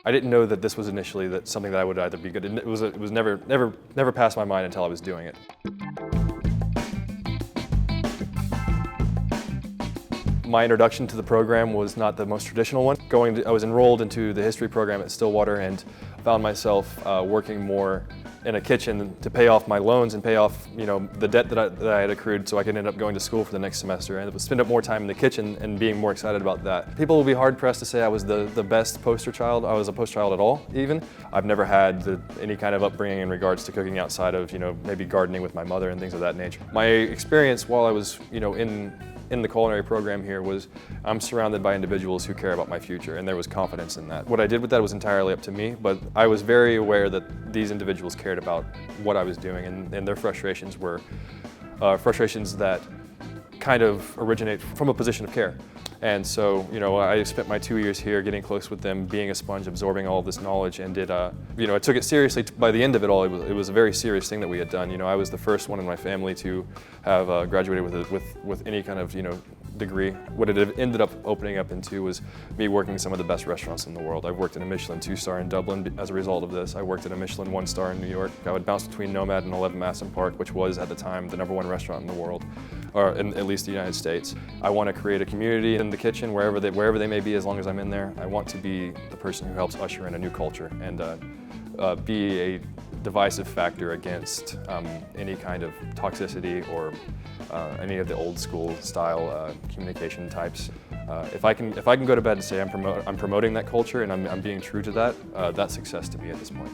I didn't know that this was initially something that I would either be good at. It was never passed my mind until I was doing it. My introduction to the program was not the most traditional one. I was enrolled into the history program at Stillwater and found myself working more in a kitchen to pay off my loans and pay off, the debt that I had accrued, so I could end up going to school for the next semester and spend up more time in the kitchen and being more excited about that. People will be hard pressed to say I was the best poster child. I was a poster child at all, even. I've never had any kind of upbringing in regards to cooking outside of, maybe gardening with my mother and things of that nature. My experience while I was, in the culinary program here was I'm surrounded by individuals who care about my future, and there was confidence in that. What I did with that was entirely up to me, but I was very aware that these individuals cared about what I was doing, and their frustrations were frustrations that kind of originate from a position of care. And so, I spent my 2 years here getting close with them, being a sponge, absorbing all of this knowledge, and I took it seriously. By the end of it all, it was a very serious thing that we had done. I was the first one in my family to have graduated with any kind of, degree. What it ended up opening up into was me working in some of the best restaurants in the world. I worked in a Michelin 2-star in Dublin as a result of this. I worked at a Michelin 1-star in New York. I would bounce between Nomad and 11 Masson Park, which was at the time the #1 restaurant in the world, or in at least the United States. I want to create a community in the kitchen wherever they may be, as long as I'm in there. I want to be the person who helps usher in a new culture and be a divisive factor against any kind of toxicity or any of the old school style communication types. If I can go to bed and say I'm promoting that culture and I'm being true to that, that's success to me at this point.